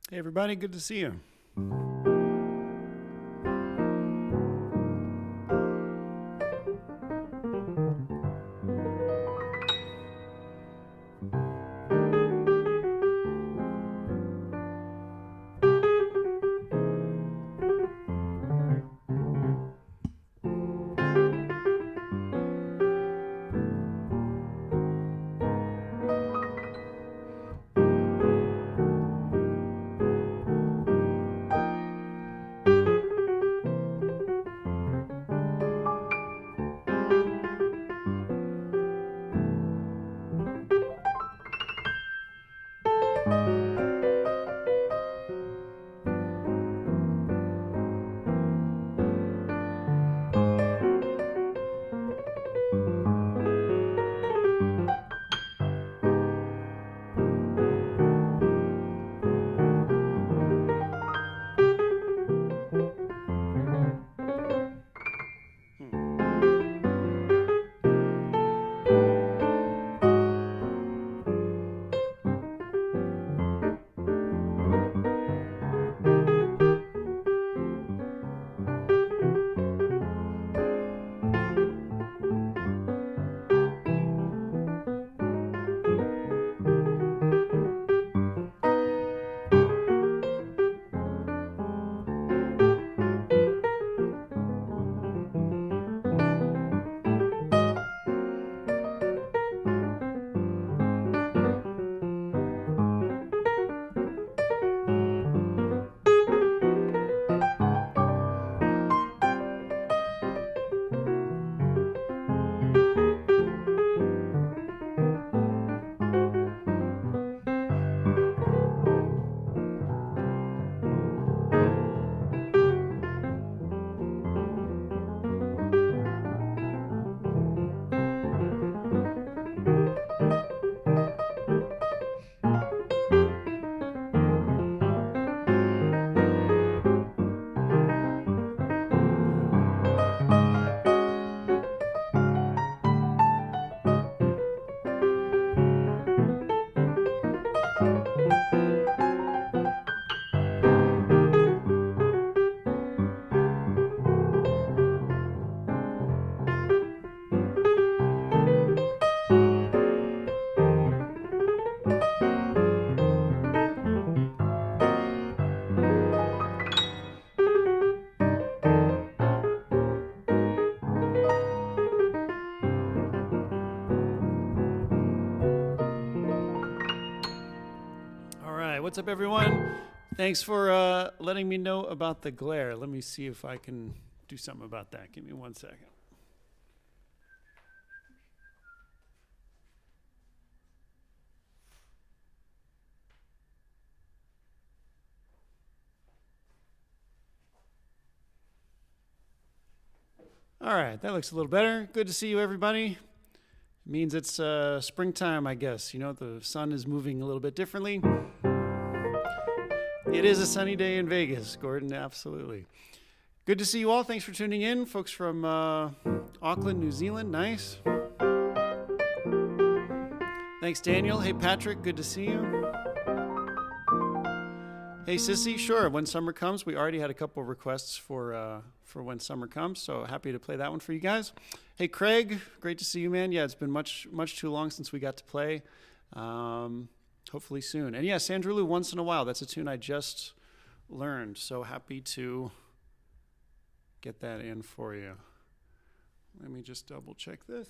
Hey, everybody. Good to see you. What's up, everyone? Thanks for letting me know about the glare. Let me see if I can do something about that. Give me 1 second. All right, that looks a little better. Good to see you, everybody. It means it's springtime, I guess. You know, the sun is moving a little bit differently. It is a sunny day in Vegas, Gordon, absolutely. Good to see you all. Thanks for tuning in. Folks from Auckland, New Zealand, nice. Thanks, Daniel. Hey, Patrick, good to see you. Hey, Sissy, sure, When Summer Comes. We already had a couple of requests for When Summer Comes, so happy to play that one for you guys. Hey, Craig, great to see you, man. Yeah, it's been much too long since we got to play. Hopefully soon. And yeah, Sandrulu, Once in a While. That's a tune I just learned. So happy to get that in for you. Let me just double check this.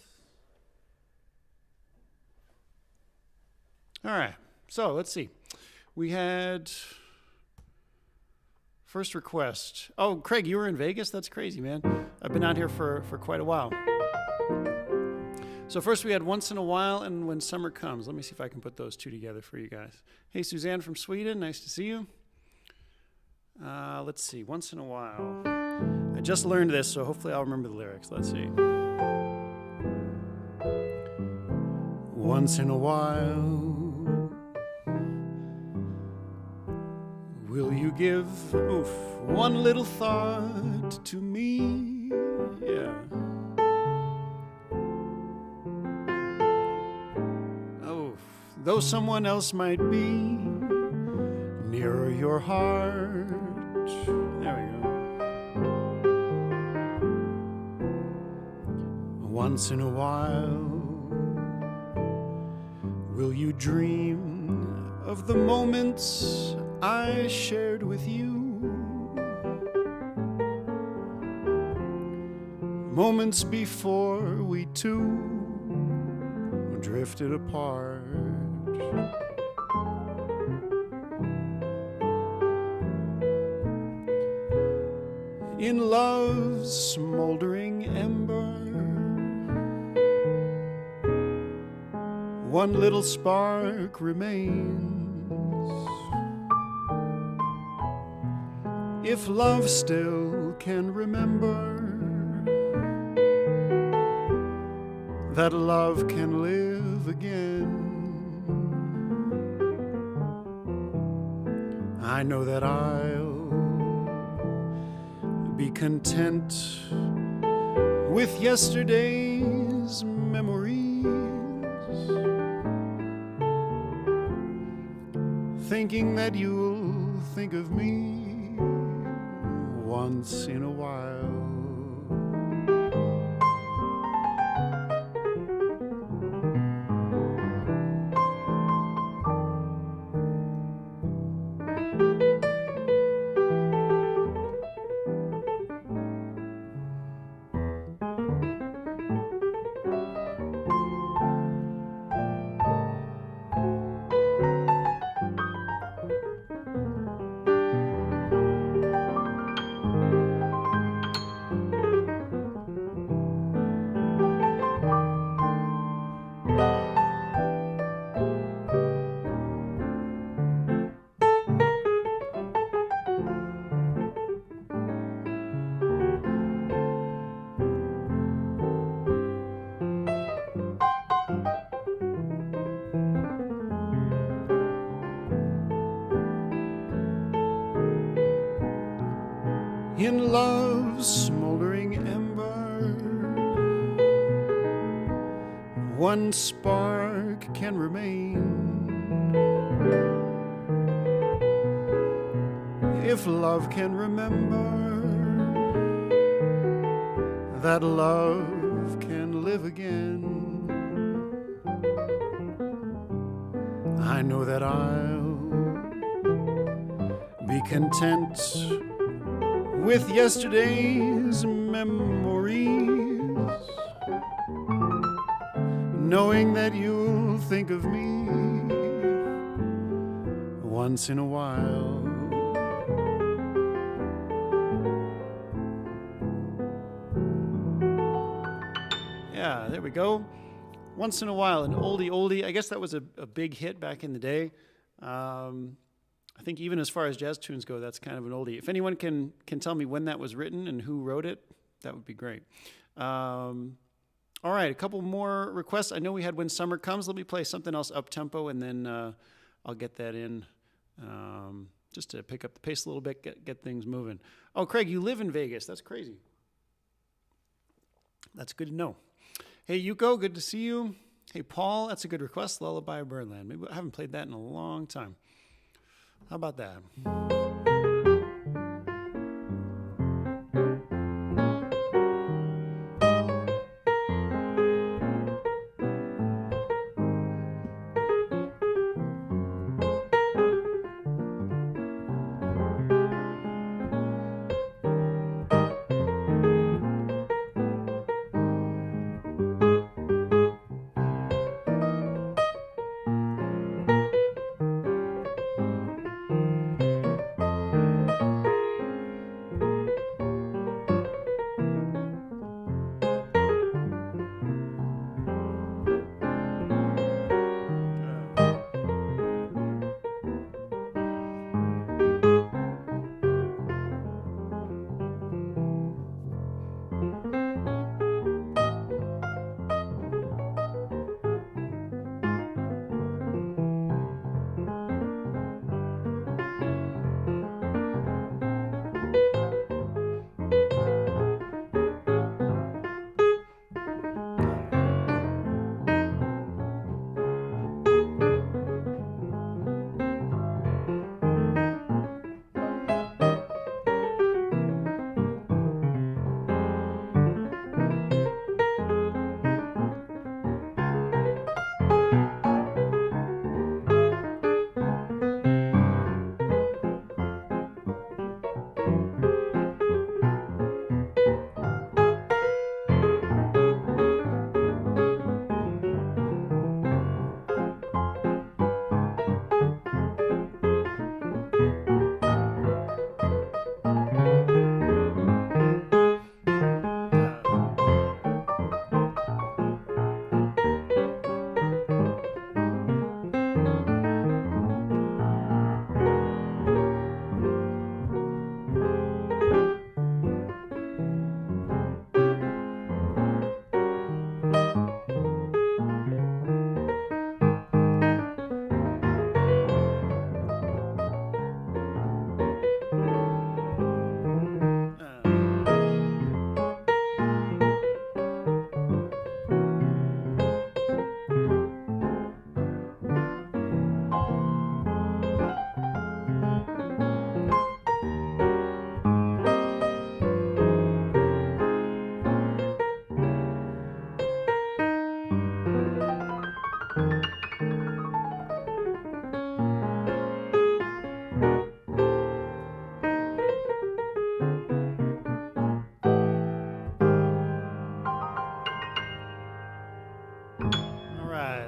All right. So let's see. We had first request. Oh, Craig, you were in Vegas? That's crazy, man. I've been out here for quite a while. So first we had Once in a While and When Summer Comes. Let me see if I can put those two together for you guys. Hey, Suzanne from Sweden. Nice to see you. Let's see. Once in a While. I just learned this, so hopefully I'll remember the lyrics. Let's see. Once in a while, will you give one little thought to me? Yeah. Though someone else might be nearer your heart. There we go. Once in a while, will you dream of the moments I shared with you? Moments before we two drifted apart. In love's smoldering ember, one little spark remains. If love still can remember, that love can live again, I know that I'll be content with yesterday's memories, thinking that you'll think of me once in a while. In love's smoldering ember, one spark can remain. If love can remember, that love can live again, I know that I'll be content with yesterday's memories, knowing that you'll think of me once in a while. Yeah, there we go. Once in a while, an oldie. I guess that was a big hit back in the day. I think even as far as jazz tunes go, that's kind of an oldie. If anyone can tell me when that was written and who wrote it, that would be great. All right, a couple more requests. I know we had When Summer Comes. Let me play something else up-tempo, and then I'll get that in just to pick up the pace a little bit, get things moving. Oh, Craig, you live in Vegas. That's crazy. That's good to know. Hey, Yuko, good to see you. Hey, Paul, that's a good request, Lullaby of Birdland. Maybe I haven't played that in a long time. How about that?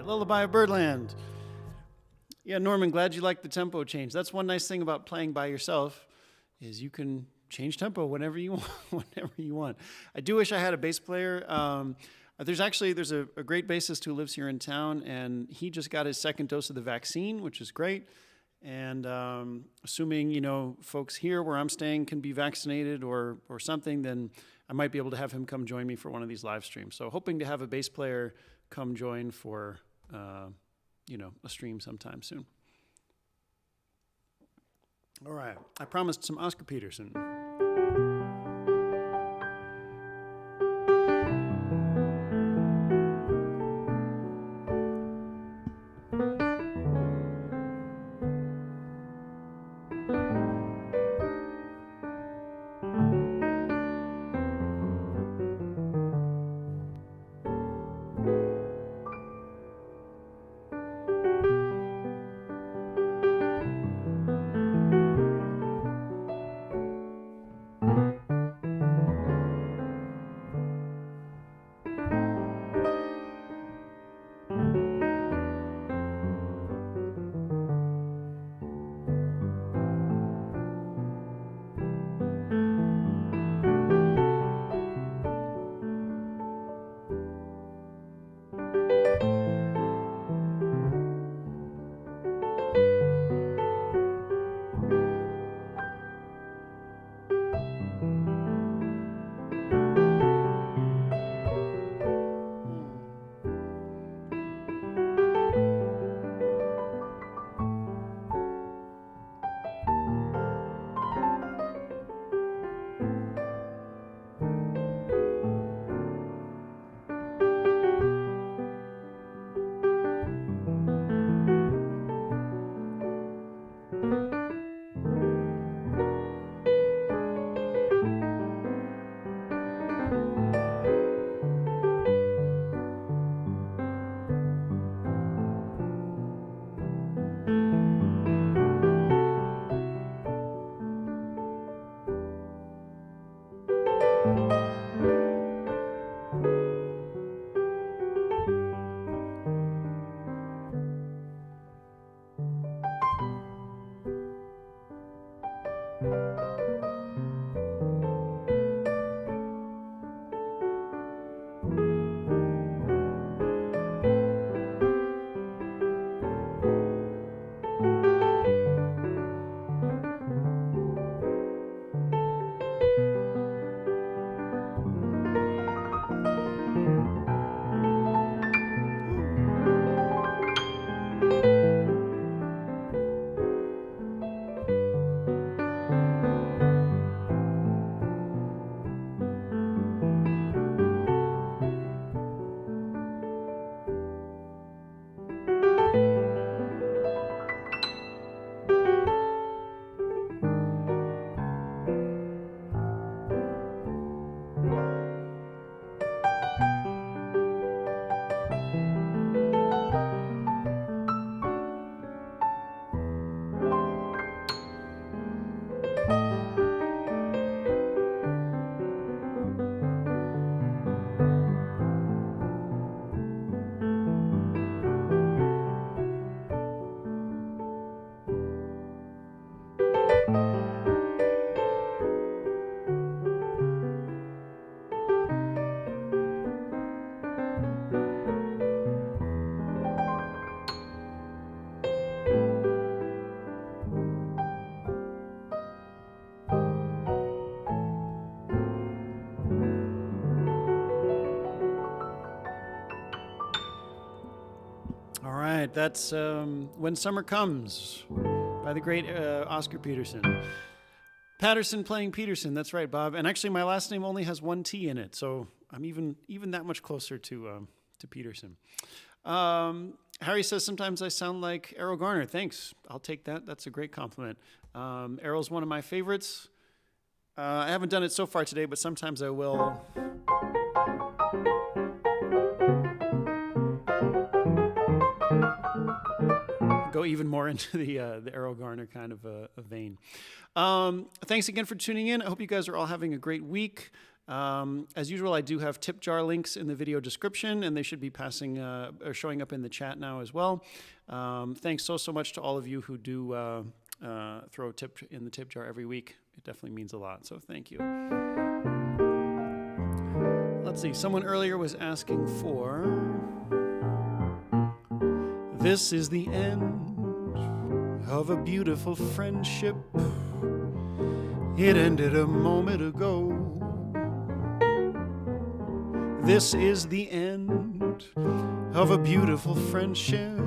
Lullaby of Birdland. Yeah, Norman, glad you liked the tempo change. That's one nice thing about playing by yourself is you can change tempo whenever you want. Whenever you want. I do wish I had a bass player. There's a great bassist who lives here in town, and he just got his second dose of the vaccine, which is great. And assuming, folks here where I'm staying can be vaccinated or something, then I might be able to have him come join me for one of these live streams. So hoping to have a bass player come join for, a stream sometime soon. All right. I promised some Oscar Peterson. right, that's When Summer Comes by the great Oscar Peterson. Paterson playing Peterson, that's right, Bob. And actually, my last name only has one T in it, so I'm even that much closer to Peterson. Harry says, sometimes I sound like Errol Garner. Thanks. I'll take that. That's a great compliment. Errol's one of my favorites. I haven't done it so far today, but sometimes I will. Go even more into the Errol Garner kind of a vein. Thanks again for tuning in. I hope you guys are all having a great week. As usual, I do have tip jar links in the video description, and they should be passing or showing up in the chat now as well. Thanks so much to all of you who do throw a tip in the tip jar every week. It definitely means a lot, so thank you. Let's see, someone earlier was asking for "This is the end of a beautiful friendship. It ended a moment ago. This is the end of a beautiful friendship.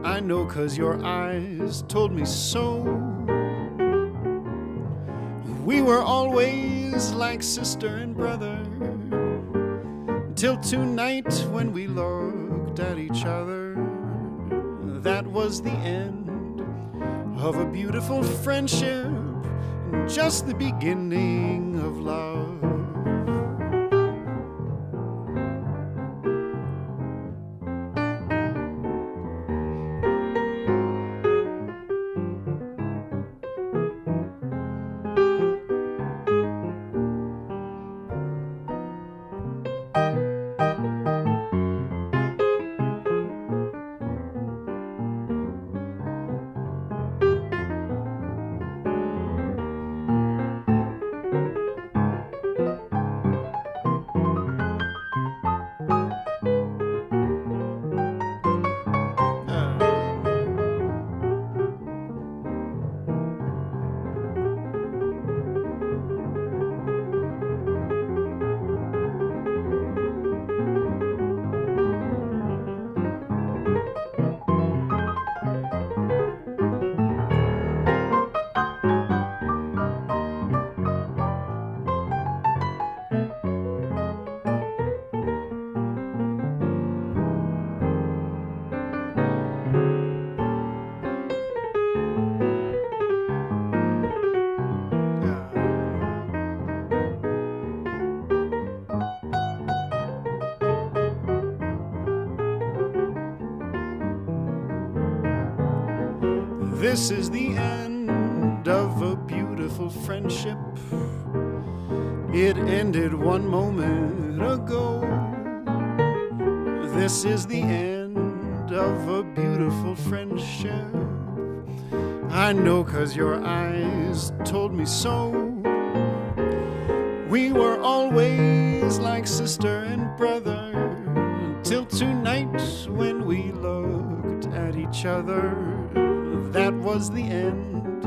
I know 'cause your eyes told me so. We were always like sister and brother, till tonight when we looked at each other. That was the end of a beautiful friendship, just the beginning of love." This is the end of a beautiful friendship. It ended one moment ago. This is the end of a beautiful friendship. I know 'cause your eyes told me so. We were always like sister and brother, till tonight when we looked at each other. That was the end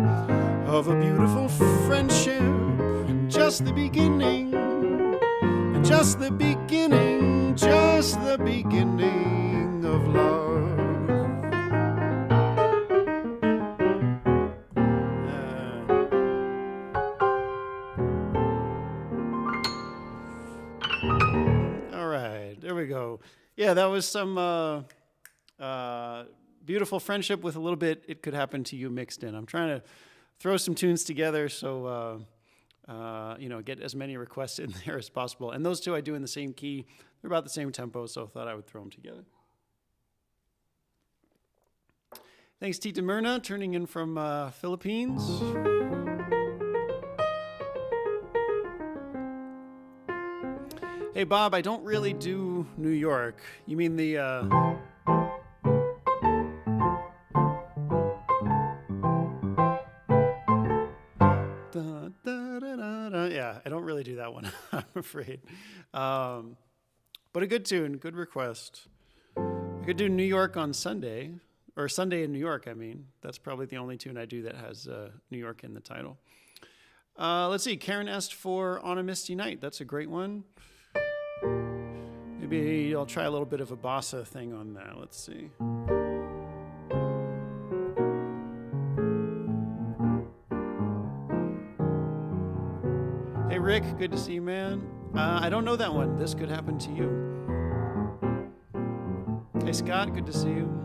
of a beautiful friendship, and just the beginning, just the beginning, just the beginning of love. All right, there we go. Yeah, that was some beautiful friendship with a little bit "It Could Happen to You" mixed in. I'm trying to throw some tunes together so get as many requests in there as possible. And those two I do in the same key. They're about the same tempo, so I thought I would throw them together. Thanks, Tita Myrna, turning in from Philippines. Hey, Bob, I don't really do New York. You mean the... Yeah, I don't really do that one, I'm afraid. But a good tune, good request. I could do New York on Sunday, or Sunday in New York, I mean. That's probably the only tune I do that has New York in the title. Let's see, Karen asked for "On a Misty Night." That's a great one. Maybe I'll try a little bit of a bossa thing on that. Let's see. Hey, Rick, good to see you, man. I don't know that one. "This Could Happen to You." Hey, Scott, good to see you.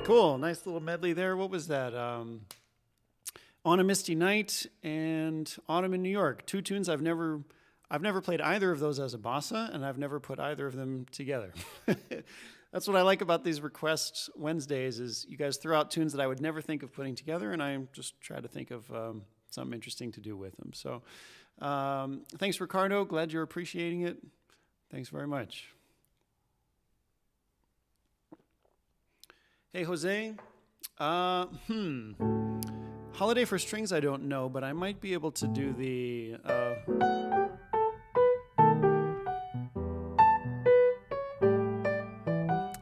Cool. Nice little medley there. What was that? On a Misty Night and Autumn in New York. Two tunes I've never played either of those as a bossa, and I've never put either of them together. That's what I like about these Request Wednesdays is you guys throw out tunes that I would never think of putting together, and I just try to think of something interesting to do with them. So thanks, Ricardo. Glad you're appreciating it. Thanks very much. Hey, Jose. Holiday for Strings, I don't know, but I might be able to do the...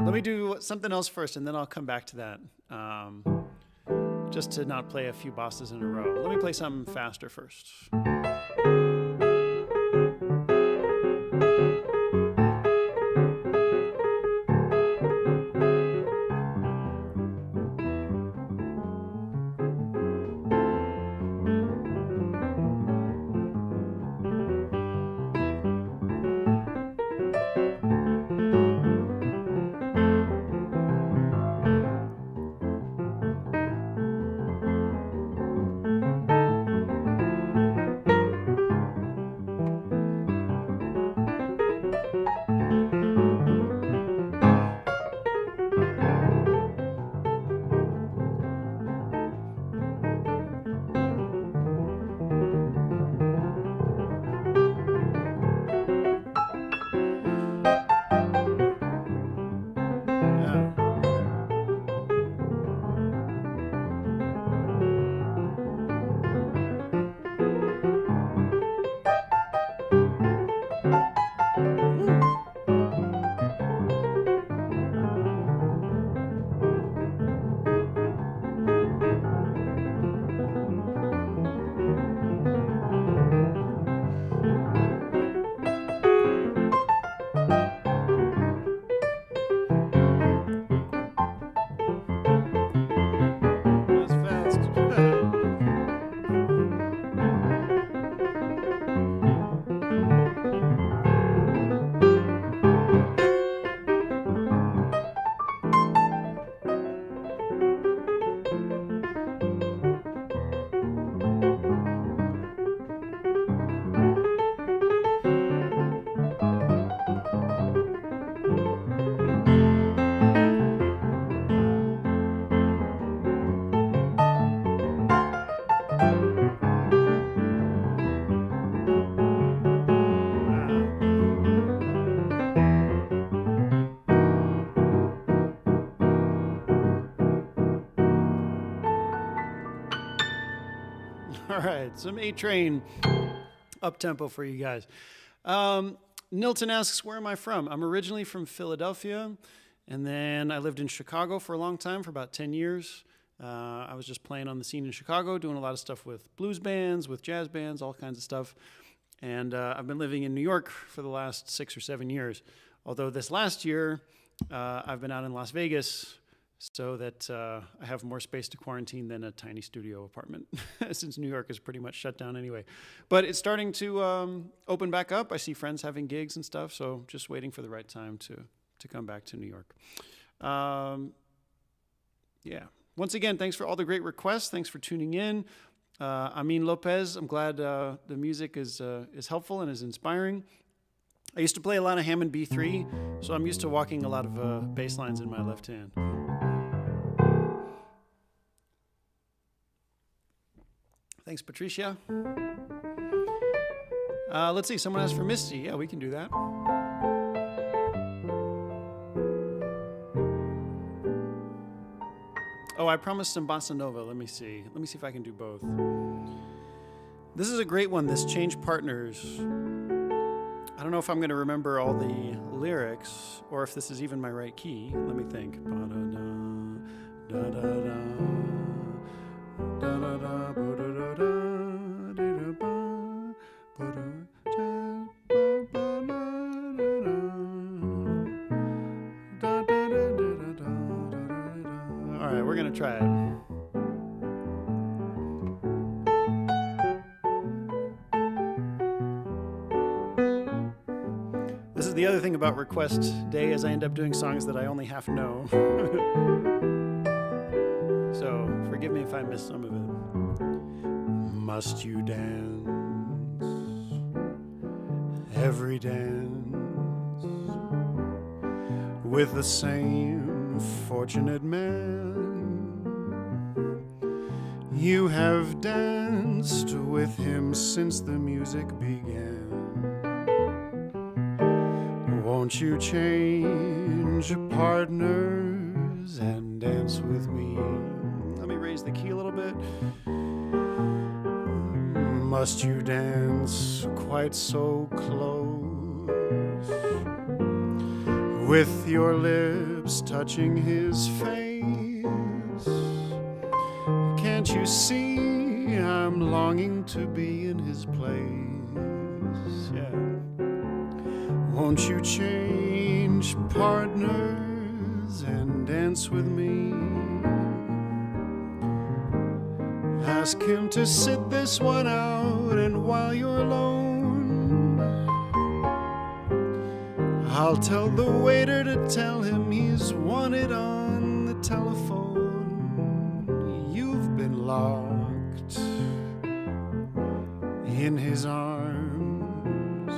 Let me do something else first, and then I'll come back to that. Just to not play a few bosses in a row. Let me play something faster first. All right, some A-Train up-tempo for you guys. Nilton asks, where am I from? I'm originally from Philadelphia, and then I lived in Chicago for a long time, for about 10 years. I was just playing on the scene in Chicago, doing a lot of stuff with blues bands, with jazz bands, all kinds of stuff. And I've been living in New York for the last 6 or 7 years. Although this last year, I've been out in Las Vegas so that I have more space to quarantine than a tiny studio apartment, since New York is pretty much shut down anyway. But it's starting to open back up. I see friends having gigs and stuff, so just waiting for the right time to come back to New York. Yeah. Once again, thanks for all the great requests. Thanks for tuning in. Amin Lopez, I'm glad the music is helpful and is inspiring. I used to play a lot of Hammond B3, so I'm used to walking a lot of bass lines in my left hand. Thanks, Patricia. Let's see, someone asked for Misty. Yeah, we can do that. Oh, I promised some bossa nova. Let me see. Let me see if I can do both. This is a great one, this Change Partners. I don't know if I'm going to remember all the lyrics or if this is even my right key. Let me think. All right, we're going to try it. This is the other thing about request day is I end up doing songs that I only half know. So forgive me if I miss some of it. Must you dance every dance with the same fortunate man? You have danced with him since the music began. Won't you change partners and dance with me? Let me raise the key a little bit. Must you dance quite so close, with your lips touching his face? Can't you see I'm longing to be in his place? Yeah. Won't you change partners and dance with me? Ask him to sit this one out, and while you're alone, I'll tell the waiter to tell him he's wanted on the telephone. You've been locked in his arms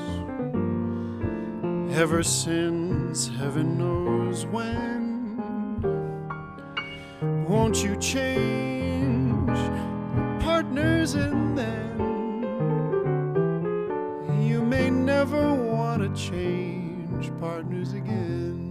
ever since heaven knows when. Won't you change partners and then you may never want to change partners again.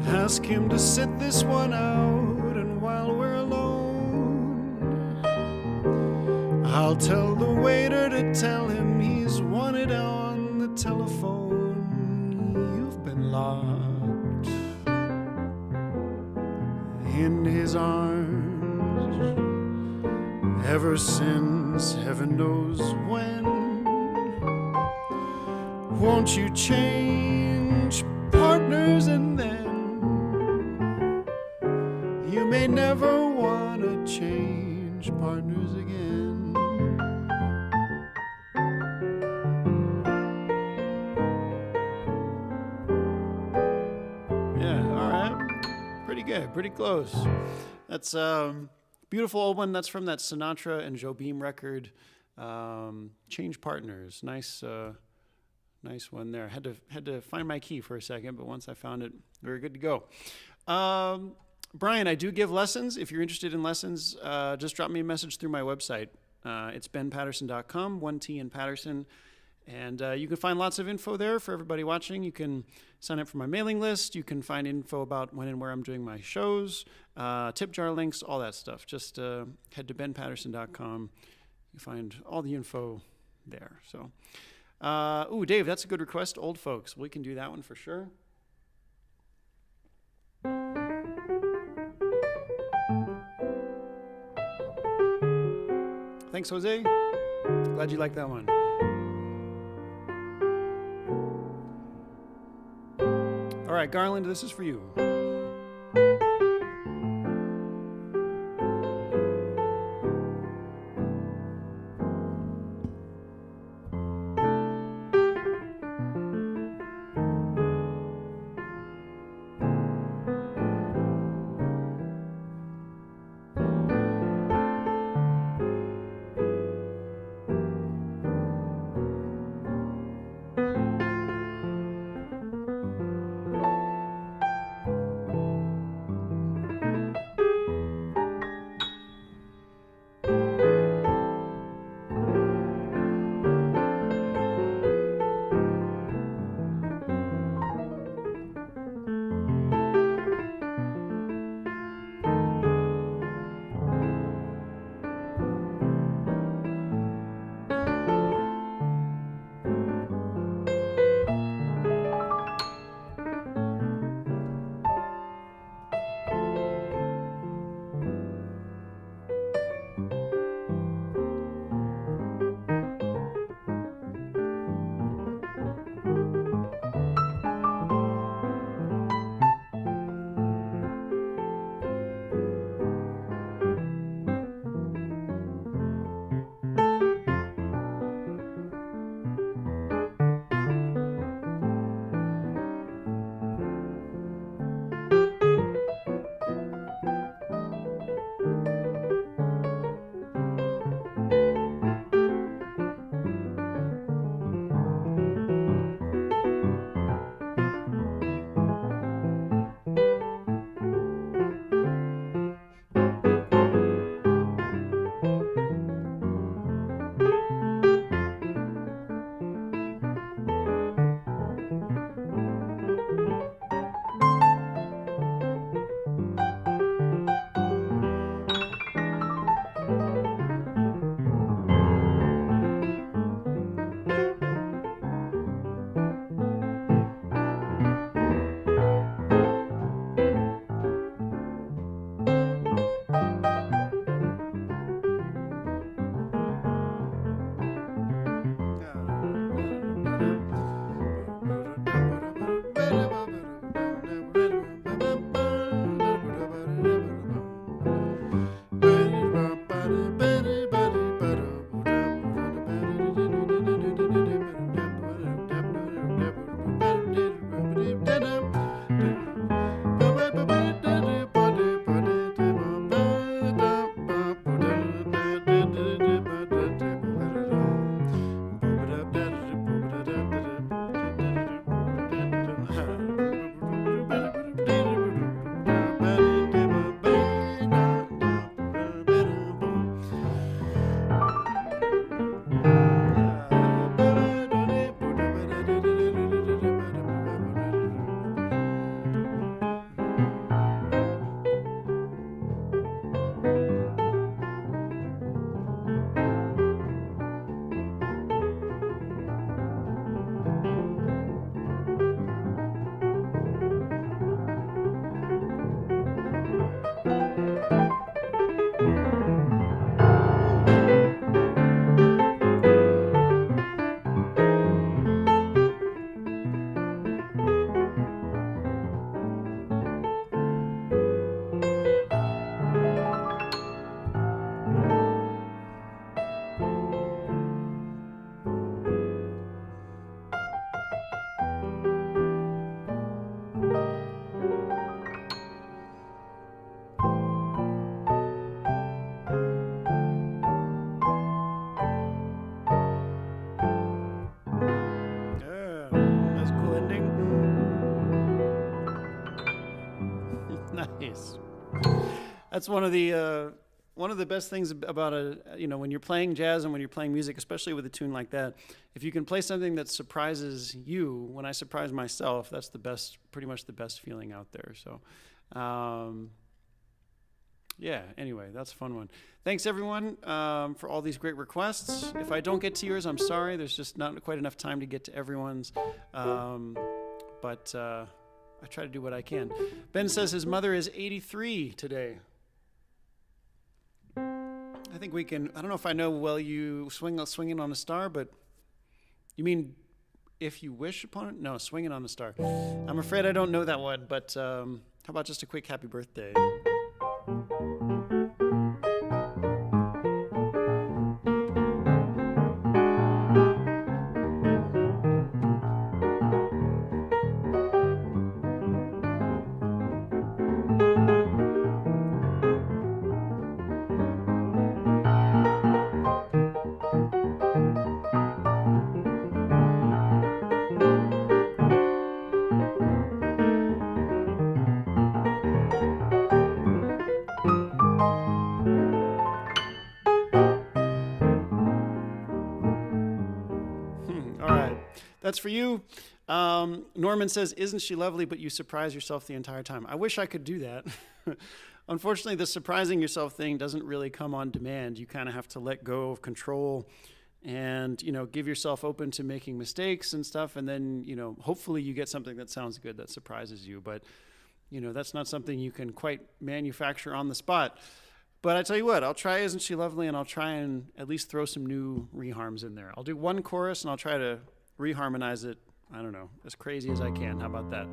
Ask him to sit this one out, and while we're alone, I'll tell the waiter to tell him he's wanted on the telephone. You've been locked in his arms ever since heaven knows when. Won't you change partners and then you may never want to change partners again. Yeah, all right. Pretty good, pretty close. That's beautiful old one. That's from that Sinatra and Jobim record, Change Partners. Nice one there. Had to find my key for a second, but once I found it, we were good to go. Brian, I do give lessons. If you're interested in lessons, just drop me a message through my website. It's benpaterson.com, 1T in Paterson. And you can find lots of info there for everybody watching. You can sign up for my mailing list. You can find info about when and where I'm doing my shows, tip jar links, all that stuff. Just head to benpaterson.com. You find all the info there. So, Dave, that's a good request. Old Folks. We can do that one for sure. Thanks, Jose. Glad you liked that one. All right, Garland, this is for you. Nice. That's one of one of the best things about when you're playing jazz and when you're playing music, especially with a tune like that, if you can play something that surprises you, when I surprise myself, that's pretty much the best feeling out there. So, yeah, anyway, that's a fun one. Thanks, everyone, for all these great requests. If I don't get to yours, I'm sorry. There's just not quite enough time to get to everyone's. But I try to do what I can. Ben says his mother is 83 today. I think we can, I don't know if I know you swinging on a star, but you mean if you wish upon it? No, swinging on a star. I'm afraid I don't know that one, but how about just a quick happy birthday? That's for you. Norman says, isn't she lovely, but you surprise yourself the entire time? I wish I could do that. Unfortunately, the surprising yourself thing doesn't really come on demand. You kind of have to let go of control and, give yourself open to making mistakes and stuff. And then, hopefully you get something that sounds good that surprises you. But, that's not something you can quite manufacture on the spot. But I tell you what, I'll try Isn't She Lovely, and I'll try and at least throw some new reharms in there. I'll do one chorus and I'll try to reharmonize it, I don't know, as crazy as I can. How about that?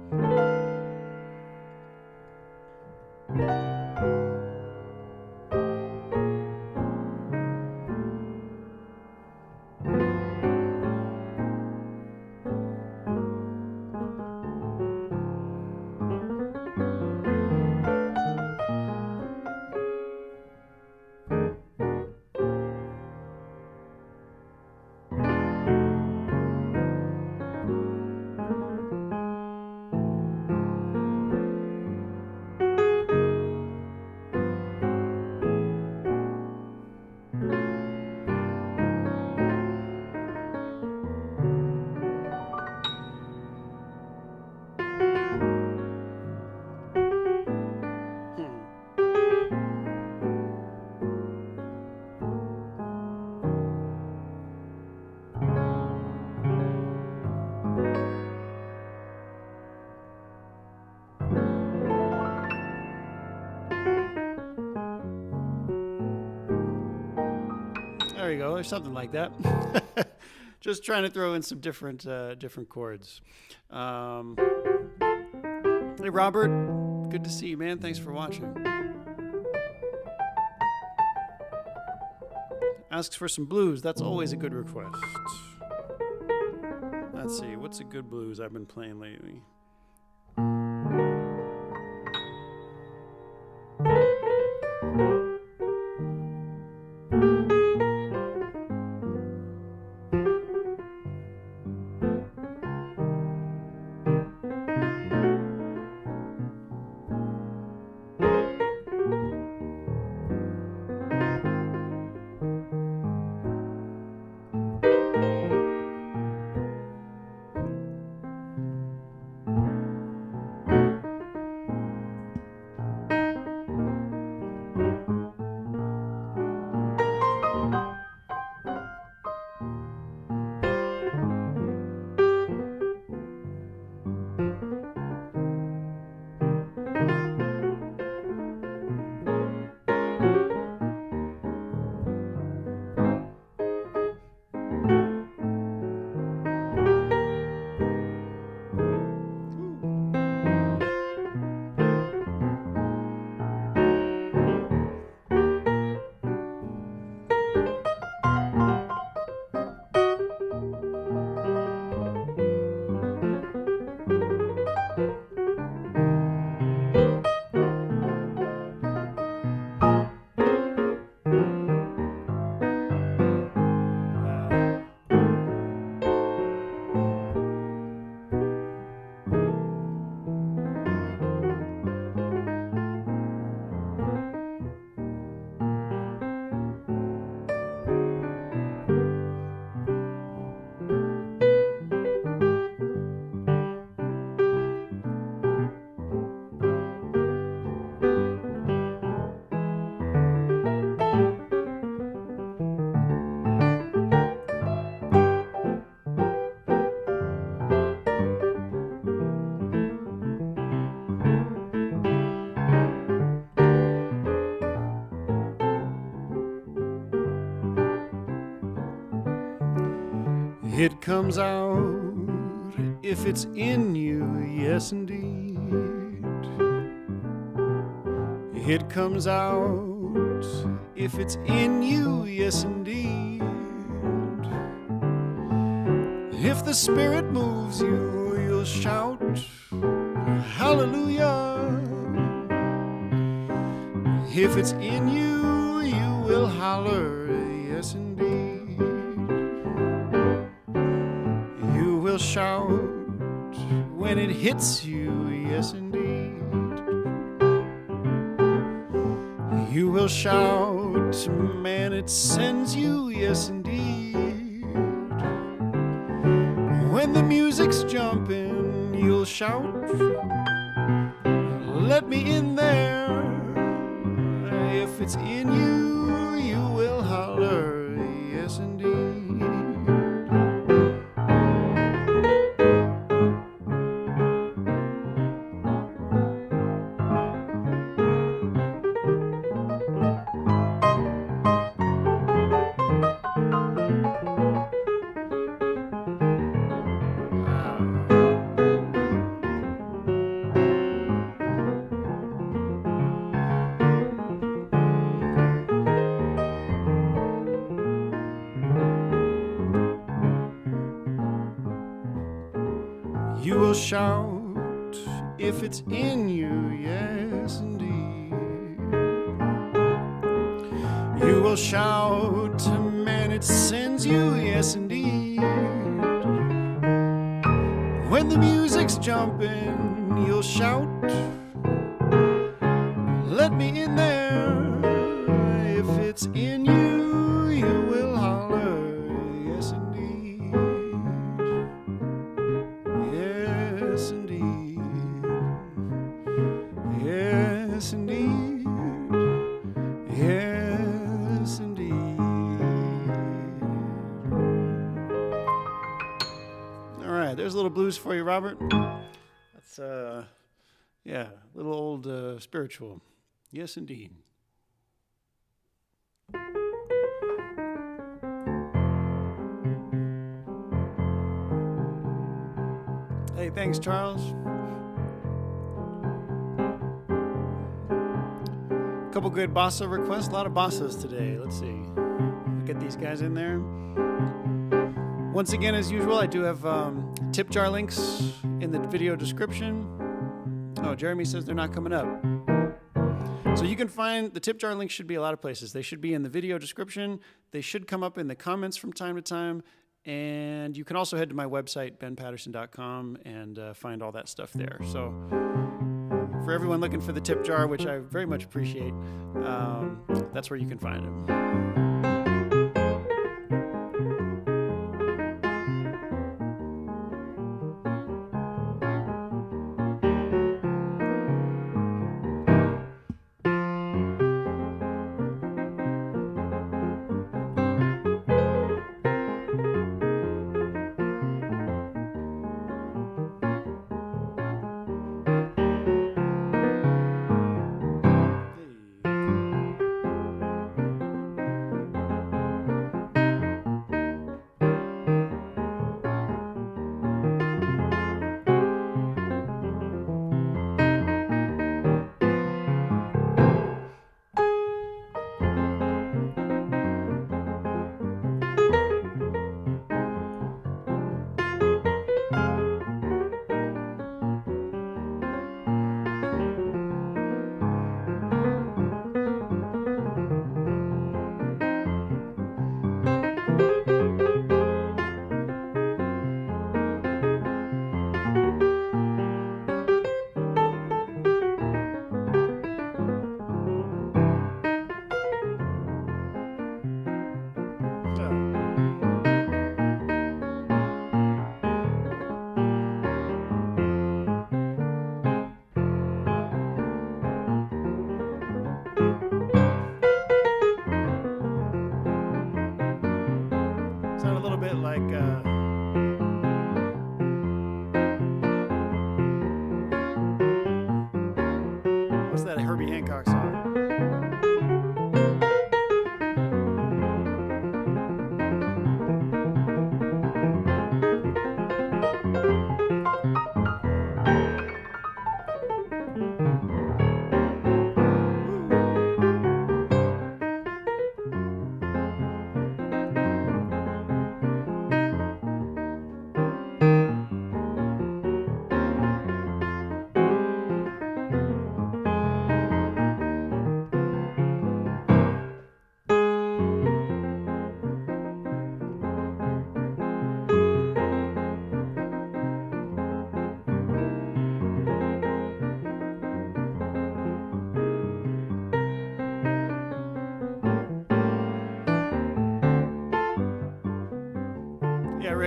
There you go. There's something like that. Just trying to throw in some different chords. Hey, Robert. Good to see you, man. Thanks for watching. Asks for some blues. That's always a good request. Let's see. What's a good blues I've been playing lately? It comes out if it's in you, yes indeed. It comes out if it's in you, yes indeed. If the Spirit moves you, you'll shout, hallelujah. If it's in you, you will holler, yes indeed. You will shout when it hits you, yes indeed. You will shout, man, it sends you, yes indeed. When the music's jumping, you'll shout, let me in there. If it's in you, you will holler, yes indeed. You will shout if it's in you, yes indeed. You will shout, man, it sends you, yes indeed. When the music's jumping, you'll shout, let me in there. If it's in you, you will holler, yes indeed. Yes indeed. Yes indeed. Yes indeed. All right, there's a little blues for you, Robert. That's yeah, a little old spiritual. Yes indeed. Hey, thanks, Charles. Couple good bossa requests. A lot of bossas today. Let's see. We'll get these guys in there. Once again, as usual, I do have tip jar links in the video description. Oh, Jeremy says they're not coming up. So you can find the tip jar links should be a lot of places. They should be in the video description. They should come up in the comments from time to time. And you can also head to my website, benpaterson.com, and find all that stuff there. So for everyone looking for the tip jar, which I very much appreciate, that's where you can find them.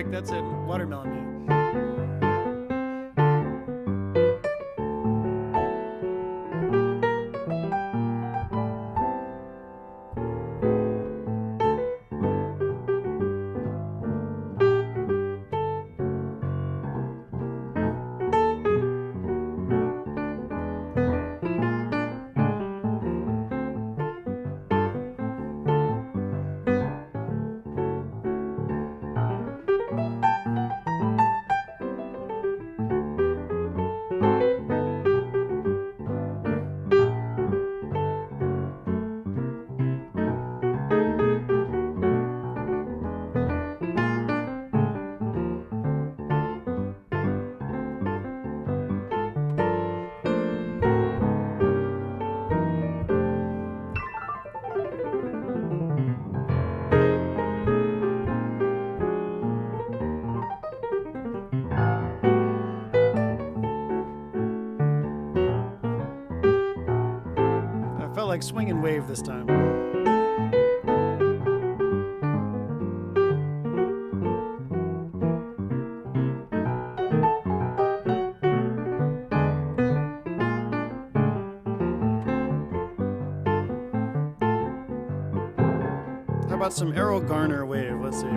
Rick. That's it. Watermelon Man. Like swing and wave this time. How about some Errol Garner wave? Let's see.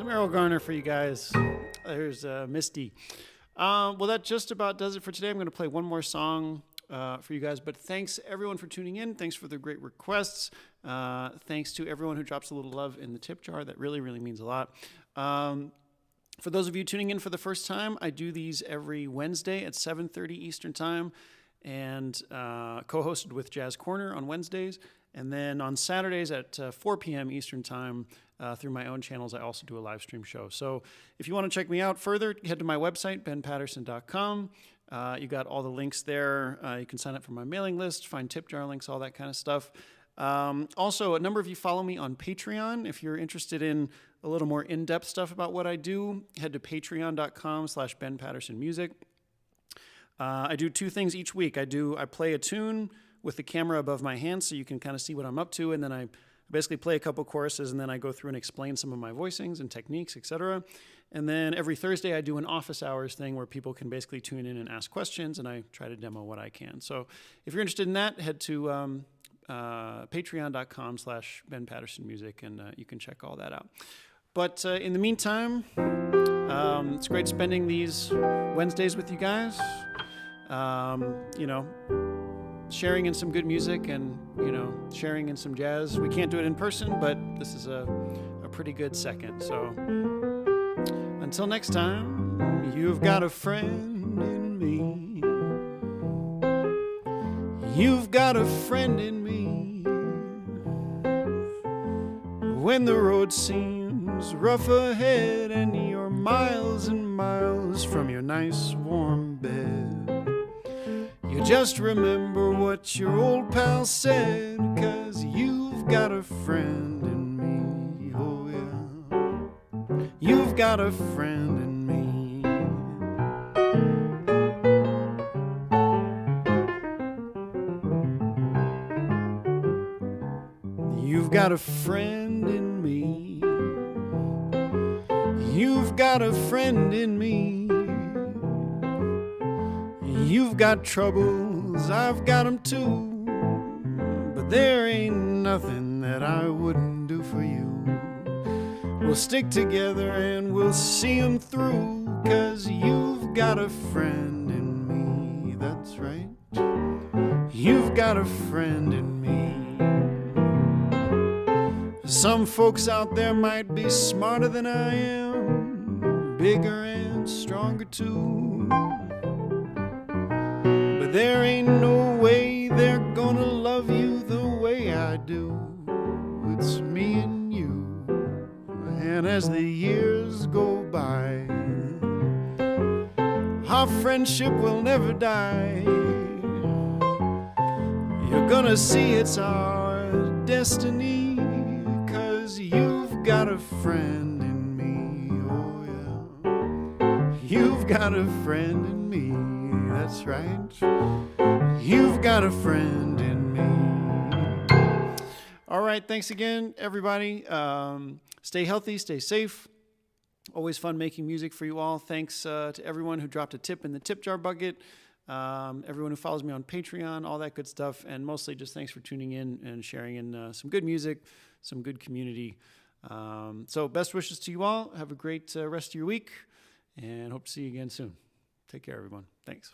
Some Errol Garner for you guys. There's Misty. Well, that just about does it for today. I'm going to play one more song for you guys. But thanks, everyone, for tuning in. Thanks for the great requests. Thanks to everyone who drops a little love in the tip jar. That really, really means a lot. For those of you tuning in for the first time, I do these every Wednesday at 7:30 Eastern Time, and co-hosted with JazzCorner on Wednesdays. And then on Saturdays at 4 p.m. Eastern Time, through my own channels, I also do a live stream show. So if you want to check me out further, head to my website, benpaterson.com. You got all the links there. You can sign up for my mailing list, find tip jar links, all that kind of stuff. Also, a number of you follow me on Patreon. If you're interested in a little more in-depth stuff about what I do, head to patreon.com/benpatersonmusic. I do two things each week. I play a tune with the camera above my hand so you can kind of see what I'm up to, and then I basically play a couple choruses, and then I go through and explain some of my voicings and techniques, etc. And then every Thursday I do an office hours thing where people can basically tune in and ask questions, and I try to demo what I can. So if you're interested in that, head to patreon.com/benpatersonmusic, and you can check all that out. But in the meantime, it's great spending these Wednesdays with you guys. Sharing in some good music and, sharing in some jazz. We can't do it in person, but this is a pretty good second. So until next time, you've got a friend in me. You've got a friend in me. When the road seems rough ahead and you're miles and miles from your nice warm bed, you just remember what your old pal said, 'cause you've got a friend in me, oh yeah. You've got a friend in me. You've got a friend in me. You've got a friend in me. You've got troubles, I've got 'em too, but there ain't nothing that I wouldn't do for you. We'll stick together and we'll see 'em through, 'cause you've got a friend in me, that's right. You've got a friend in me. Some folks out there might be smarter than I am, bigger and stronger too, but there ain't no way they're gonna love you the way I do. It's me and you, and as the years go by, our friendship will never die. You're gonna see it's our destiny, 'cause you've got a friend in me, oh yeah. You've got a friend in me, that's right. You've got a friend in me. All right, thanks again, everybody. Stay healthy, stay safe. Always fun making music for you all. Thanks to everyone who dropped a tip in the tip jar bucket, everyone who follows me on Patreon, all that good stuff, and mostly just thanks for tuning in and sharing in some good music, some good community. So best wishes to you all. Have a great rest of your week, and hope to see you again soon. Take care, everyone. Thanks.